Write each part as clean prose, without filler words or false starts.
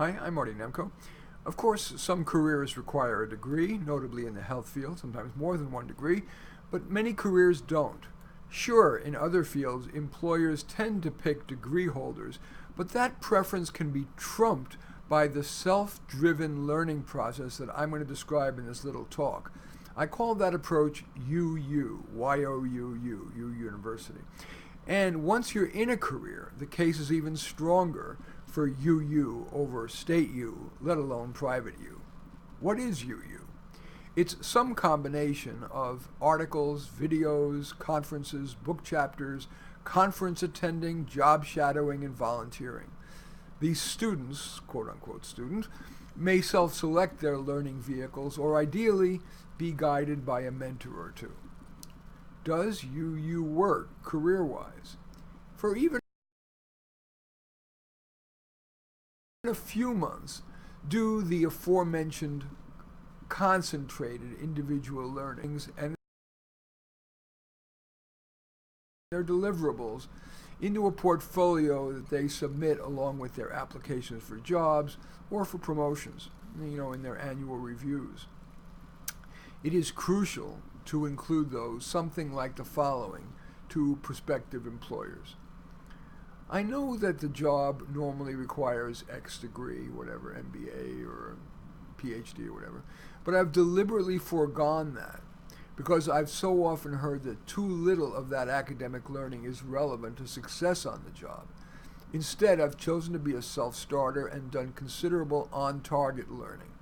Hi, I'm Marty Nemko. Of course, some careers require a degree, notably in the health field, sometimes more than one degree, but many careers don't. Sure, in other fields, employers tend to pick degree holders, but that preference can be trumped by the self-driven learning process that I'm going to describe in this little talk. I call that approach UU, Y-O-U-U, U University. And once you're in a career, the case is even stronger for UU over state U, let alone private U. What is UU? It's some combination of articles, videos, conferences, book chapters, conference attending, job shadowing, and volunteering. These students, quote-unquote students, may self-select their learning vehicles or ideally be guided by a mentor or two. Does UU work career-wise? For even a few months, do the aforementioned concentrated individual learnings and their deliverables into a portfolio that they submit along with their applications for jobs or for promotions, in their annual reviews. It is crucial to include those, something like the following, to prospective employers. I know that the job normally requires X degree, whatever, MBA or PhD or whatever, but I've deliberately foregone that because I've so often heard that too little of that academic learning is relevant to success on the job. Instead, I've chosen to be a self-starter and done considerable on-target learning.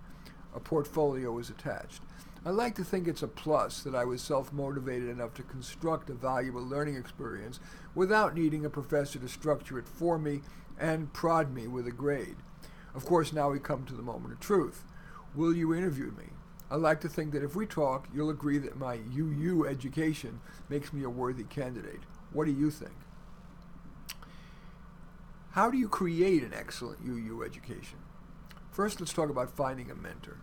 A portfolio is attached. I like to think it's a plus that I was self-motivated enough to construct a valuable learning experience without needing a professor to structure it for me and prod me with a grade. Of course, now we come to the moment of truth. Will you interview me? I like to think that if we talk, you'll agree that my UU education makes me a worthy candidate. What do you think? How do you create an excellent UU education? First, let's talk about finding a mentor.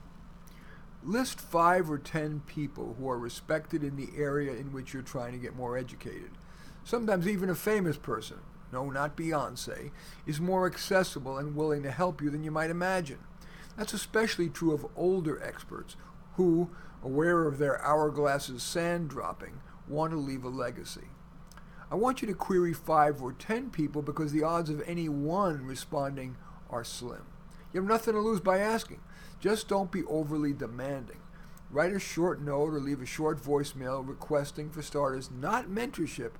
List 5 or 10 people who are respected in the area in which you're trying to get more educated. Sometimes even a famous person, no, not Beyonce, is more accessible and willing to help you than you might imagine. That's especially true of older experts who, aware of their hourglass's sand dropping, want to leave a legacy. I want you to query 5 or 10 people because the odds of any one responding are slim. You have nothing to lose by asking. Just don't be overly demanding. Write a short note or leave a short voicemail requesting, for starters, not mentorship,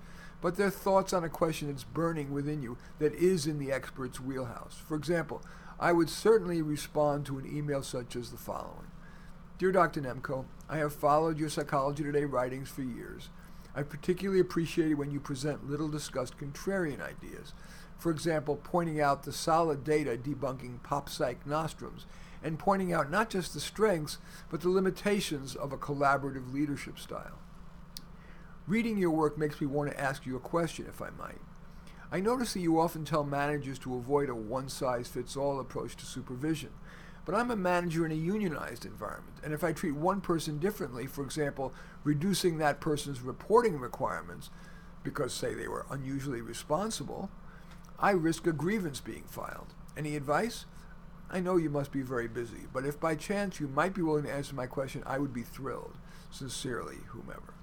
but their thoughts on a question that's burning within you that is in the expert's wheelhouse. For example, I would certainly respond to an email such as the following. Dear Dr. Nemko, I have followed your Psychology Today writings for years. I particularly appreciate it when you present little discussed contrarian ideas. For example, pointing out the solid data debunking pop psych nostrums and pointing out not just the strengths, but the limitations of a collaborative leadership style. Reading your work makes me want to ask you a question, if I might. I notice that you often tell managers to avoid a one-size-fits-all approach to supervision. But I'm a manager in a unionized environment, and if I treat one person differently, for example, reducing that person's reporting requirements because, say, they were unusually responsible, I risk a grievance being filed. Any advice? I know you must be very busy, but if by chance you might be willing to answer my question, I would be thrilled. Sincerely, whomever.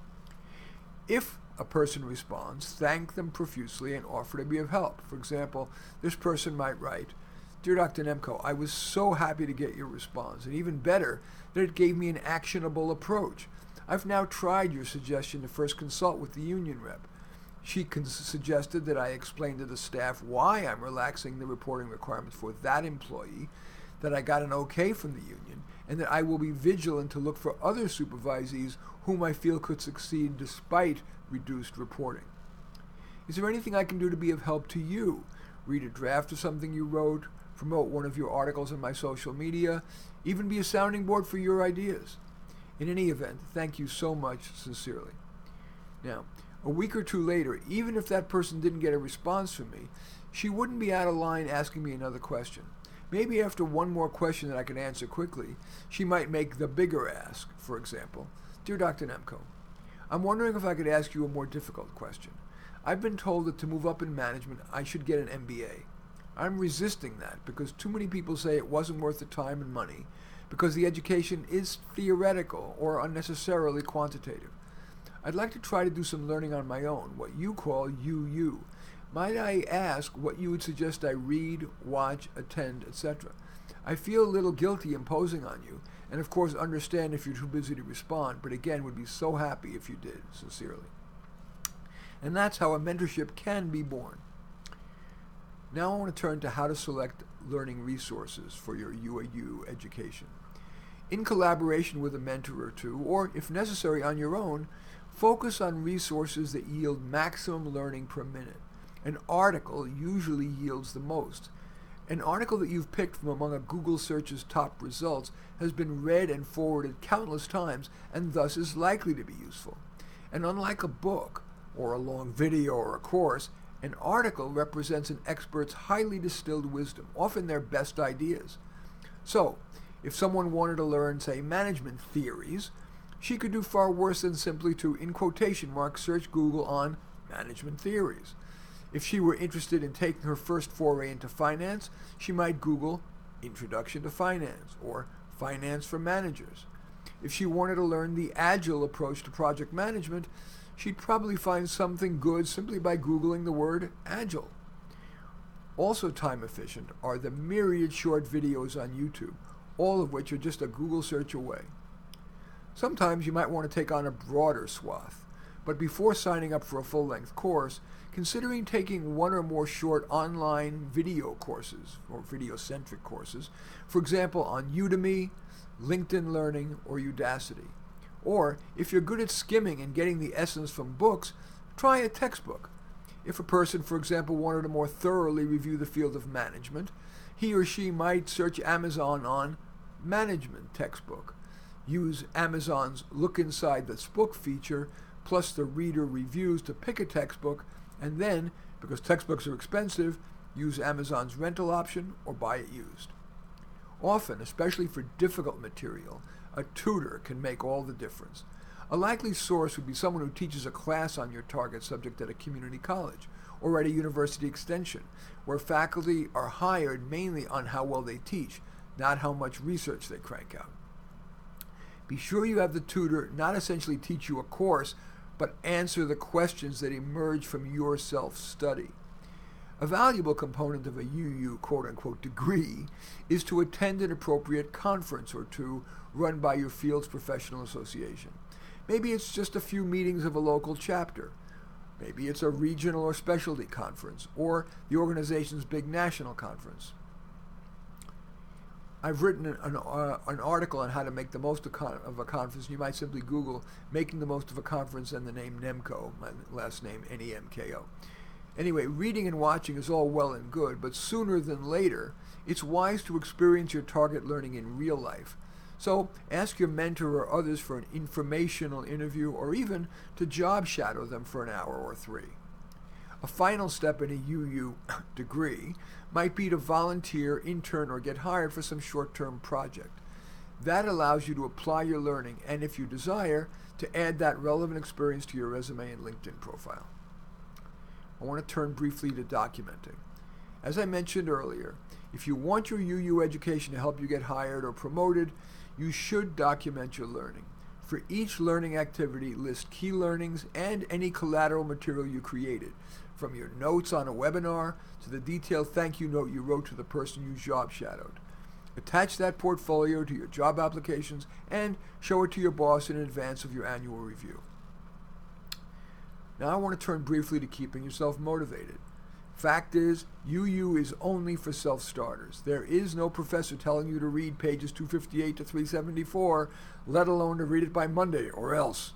If a person responds, thank them profusely and offer to be of help. For example, this person might write, Dear Dr. Nemko, I was so happy to get your response, and even better, that it gave me an actionable approach. I've now tried your suggestion to first consult with the union rep. She suggested that I explain to the staff why I'm relaxing the reporting requirements for that employee, that I got an okay from the union, and that I will be vigilant to look for other supervisees whom I feel could succeed despite reduced reporting. Is there anything I can do to be of help to you? Read a draft of something you wrote, promote one of your articles on my social media, even be a sounding board for your ideas. In any event, thank you so much, sincerely. Now, a week or two later, even if that person didn't get a response from me, she wouldn't be out of line asking me another question. Maybe after one more question that I could answer quickly, she might make the bigger ask. For example, Dear Dr. Nemko, I'm wondering if I could ask you a more difficult question. I've been told that to move up in management, I should get an MBA. I'm resisting that because too many people say it wasn't worth the time and money because the education is theoretical or unnecessarily quantitative. I'd like to try to do some learning on my own, what you call UU. Might I ask what you would suggest I read, watch, attend, etc.? I feel a little guilty imposing on you, and of course understand if you're too busy to respond, but again would be so happy if you did, sincerely. And that's how a mentorship can be born. Now I want to turn to how to select learning resources for your UAU education. In collaboration with a mentor or two, or if necessary on your own, focus on resources that yield maximum learning per minute. An article usually yields the most. An article that you've picked from among a Google search's top results has been read and forwarded countless times and thus is likely to be useful. And unlike a book, or a long video or a course, an article represents an expert's highly distilled wisdom, often their best ideas. So, if someone wanted to learn, say, management theories, she could do far worse than simply to, in quotation marks, search Google on management theories. If she were interested in taking her first foray into finance, she might Google Introduction to Finance or Finance for Managers. If she wanted to learn the agile approach to project management, she'd probably find something good simply by Googling the word agile. Also time efficient are the myriad short videos on YouTube, all of which are just a Google search away. Sometimes you might want to take on a broader swath, but before signing up for a full-length course, considering taking one or more short online video courses, or video-centric courses, for example on Udemy, LinkedIn Learning, or Udacity. Or, if you're good at skimming and getting the essence from books, try a textbook. If a person, for example, wanted to more thoroughly review the field of management, he or she might search Amazon on Management Textbook. Use Amazon's Look Inside This Book feature, plus the reader reviews to pick a textbook, and then, because textbooks are expensive, use Amazon's rental option or buy it used. Often, especially for difficult material, a tutor can make all the difference. A likely source would be someone who teaches a class on your target subject at a community college or at a university extension, where faculty are hired mainly on how well they teach, not how much research they crank out. Be sure you have the tutor not essentially teach you a course, but answer the questions that emerge from your self-study. A valuable component of a UU quote-unquote degree is to attend an appropriate conference or two run by your field's professional association. Maybe it's just a few meetings of a local chapter. Maybe it's a regional or specialty conference, or the organization's big national conference. I've written an article on how to make the most of a conference. You might simply Google making the most of a conference and the name NEMCO, my last name NEMKO. Anyway, reading and watching is all well and good, but sooner than later, it's wise to experience your target learning in real life. So ask your mentor or others for an informational interview or even to job shadow them for an hour or 3. A final step in a UU degree might be to volunteer, intern, or get hired for some short-term project. That allows you to apply your learning and, if you desire, to add that relevant experience to your resume and LinkedIn profile. I want to turn briefly to documenting. As I mentioned earlier, if you want your UU education to help you get hired or promoted, you should document your learning. For each learning activity, list key learnings and any collateral material you created, from your notes on a webinar to the detailed thank you note you wrote to the person you job shadowed. Attach that portfolio to your job applications and show it to your boss in advance of your annual review. Now I want to turn briefly to keeping yourself motivated. Fact is, UU is only for self-starters. There is no professor telling you to read pages 258 to 374, let alone to read it by Monday or else.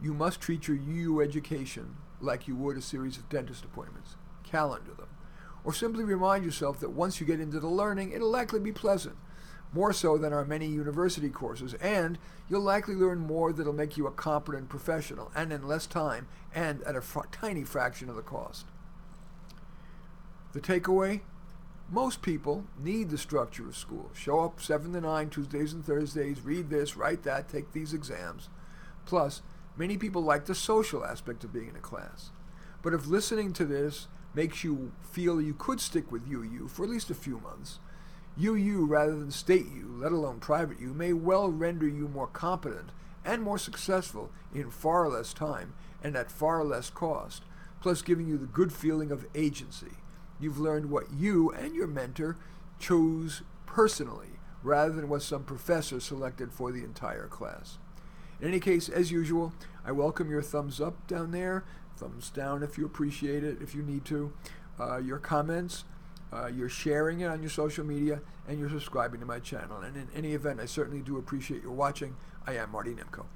You must treat your UU education like you would a series of dentist appointments. Calendar them. Or simply remind yourself that once you get into the learning, it'll likely be pleasant. More so than our many university courses, and you'll likely learn more that'll make you a competent professional, and in less time, and at a tiny fraction of the cost. The takeaway? Most people need the structure of school. Show up 7 to 9 Tuesdays and Thursdays, read this, write that, take these exams. Plus, many people like the social aspect of being in a class. But if listening to this makes you feel you could stick with UU for at least a few months. UU rather than state U, let alone private U, may well render you more competent and more successful in far less time and at far less cost, plus giving you the good feeling of agency. You've learned what you and your mentor chose personally, rather than what some professor selected for the entire class. In any case, as usual, I welcome your thumbs up down there, thumbs down if you appreciate it, if you need to, your comments, your sharing it on your social media, and your subscribing to my channel. And in any event, I certainly do appreciate your watching. I am Marty Nemko.